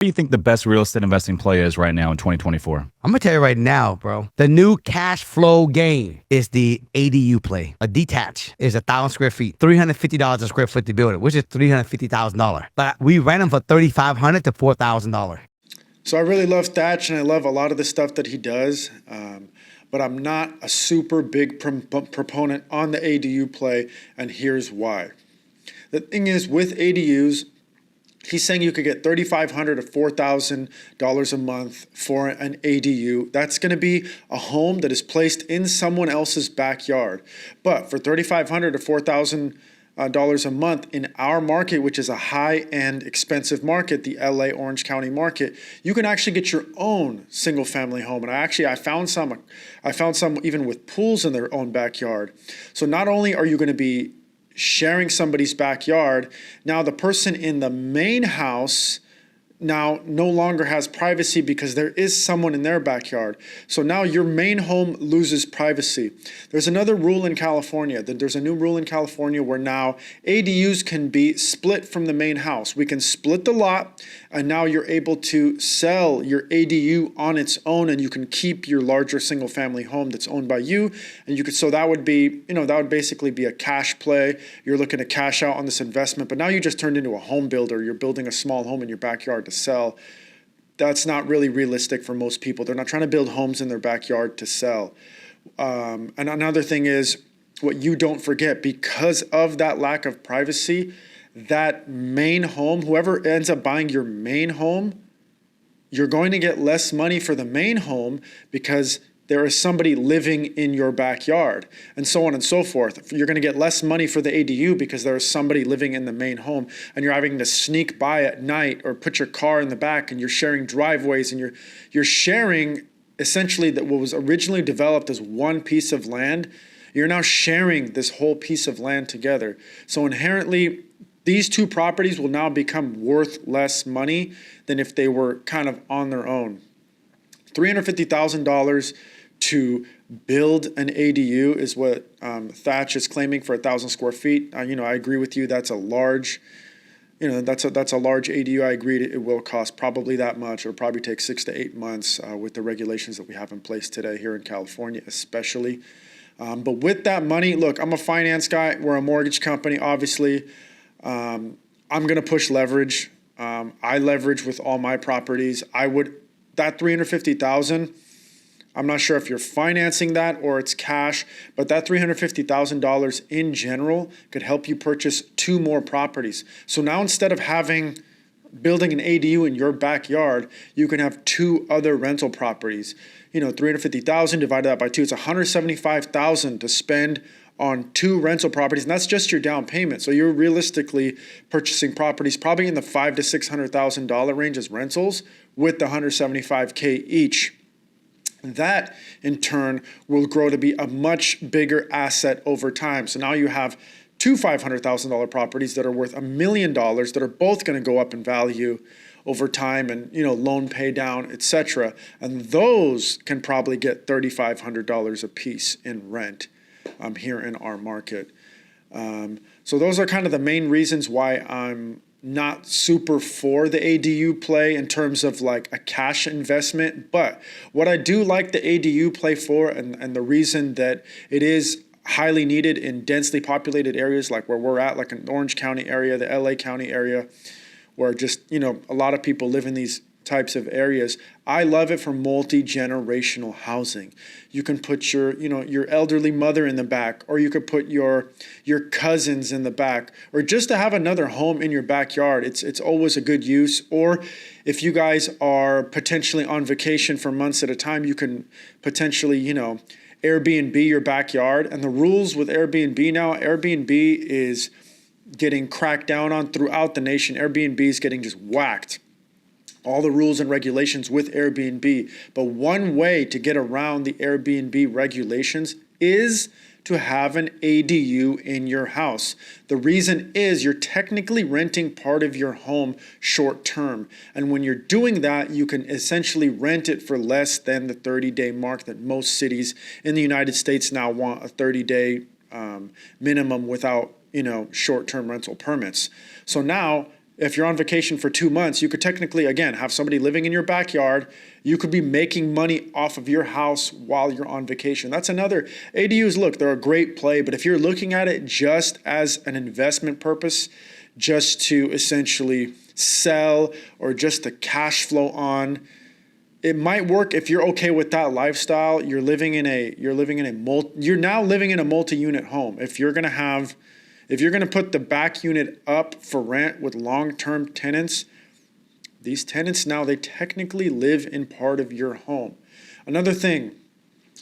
do you think the best real estate investing play is right now in 2024? I'm gonna tell you right now, bro. The new cash flow game is the ADU play. A detached is 1,000 square feet, $350 a square foot to build it, which is $350,000. But we rent them for $3,500 to $4,000. So I really love Tach, and I love a lot of the stuff that he does. But I'm not a super big proponent on the ADU play, and here's why. The thing is, with ADUs, he's saying you could get $3,500 to $4,000 a month for an ADU. That's going to be a home that is placed in someone else's backyard. But for $3,500 to $4,000 a month in our market, which is a high-end, expensive market, the LA Orange County market, you can actually get your own single-family home. And I found some even with pools in their own backyard. So not only are you going to be sharing somebody's backyard, now the person in the main house now no longer has privacy because there is someone in their backyard. So now your main home loses privacy. There's another rule in California. There's a new rule in California where now ADUs can be split from the main house. We can split the lot, and now you're able to sell your ADU on its own, and you can keep your larger single family home that's owned by you. And you could, so that would be, that would basically be a cash play. You're looking to cash out on this investment, but now you just turned into a home builder. You're building a small home in your backyard to sell. That's not really realistic for most people. They're not trying to build homes in their backyard to sell. And another thing is, what you don't forget, because of that lack of privacy, that main home, whoever ends up buying your main home, you're going to get less money for the main home because there is somebody living in your backyard, and so on and so forth. You're going to get less money for the ADU because there is somebody living in the main home, and you're having to sneak by at night or put your car in the back, and you're sharing driveways, and you're sharing essentially that what was originally developed as one piece of land. You're now sharing this whole piece of land together. So inherently, these two properties will now become worth less money than if they were kind of on their own. $350,000 to build an ADU is what Tach is claiming for 1,000 square feet. I agree with you. That's a large, that's a large ADU. I agree it will cost probably that much. It'll probably take 6 to 8 months with the regulations that we have in place today here in California, especially. But with that money, look, I'm a finance guy. We're a mortgage company, obviously. I'm going to push leverage. I leverage with all my properties. That $350,000. I'm not sure if you're financing that or it's cash, but that $350,000 in general could help you purchase 2 more properties. So now instead of building an ADU in your backyard, you can have 2 other rental properties. $350,000 divided that by 2, it's $175,000 to spend on 2 rental properties, and that's just your down payment. So you're realistically purchasing properties probably in the $500,000 to $600,000 range as rentals with the $175K each. That, in turn, will grow to be a much bigger asset over time. So now you have 2 $500,000 properties that are worth $1 million that are both going to go up in value over time, and loan pay down, etc. And those can probably get $3,500 a piece in rent here in our market. So those are kind of the main reasons why I'm not super for the ADU play in terms of like a cash investment. But what I do like the ADU play for, and the reason that it is highly needed in densely populated areas like where we're at, like in the Orange County area, the LA County area, where just, a lot of people live in these types of areas. I love it for multi-generational housing. You can put your elderly mother in the back, or you could put your cousins in the back, or just to have another home in your backyard. It's always a good use. Or if you guys are potentially on vacation for months at a time, you can potentially, Airbnb your backyard. And the rules with Airbnb now, Airbnb is getting cracked down on throughout the nation. Airbnb is getting just whacked. All the rules and regulations with Airbnb. But one way to get around the Airbnb regulations is to have an ADU in your house. The reason is you're technically renting part of your home short term. And when you're doing that, you can essentially rent it for less than the 30-day mark that most cities in the United States now want, a 30-day minimum without, short-term rental permits. So now, if you're on vacation for 2 months, you could technically, again, have somebody living in your backyard. You could be making money off of your house while you're on vacation. That's another. ADUs, look, they're a great play, but if you're looking at it just as an investment purpose, just to essentially sell or just to cash flow on, it might work if you're okay with that lifestyle. You're now living in a multi-unit home. If you're going to put the back unit up for rent with long-term tenants, these tenants now, they technically live in part of your home. Another thing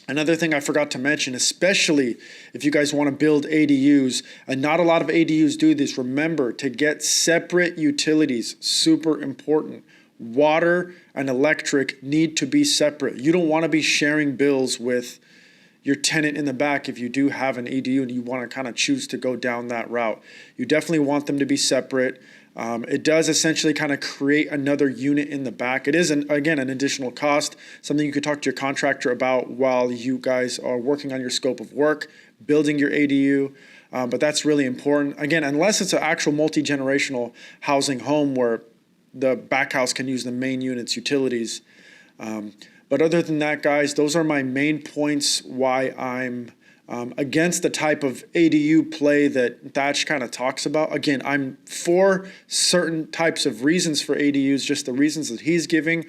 I forgot to mention, especially if you guys want to build ADUs, and not a lot of ADUs do this, remember to get separate utilities, super important. Water and electric need to be separate. You don't want to be sharing bills with your tenant in the back if you do have an ADU and you want to kind of choose to go down that route. You definitely want them to be separate. It does essentially kind of create another unit in the back. It is, again, an additional cost, something you could talk to your contractor about while you guys are working on your scope of work, building your ADU. But that's really important. Again, unless it's an actual multi-generational housing home where the back house can use the main unit's utilities. But other than that, guys, those are my main points why I'm against the type of ADU play that Tach kind of talks about. Again, I'm for certain types of reasons for ADUs, just the reasons that he's giving,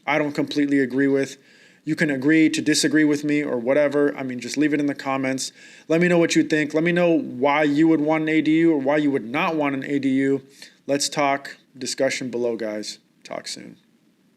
I don't completely agree with. You can agree to disagree with me or whatever. I mean, just leave it in the comments. Let me know what you think. Let me know why you would want an ADU or why you would not want an ADU. Let's talk. Discussion below, guys. Talk soon.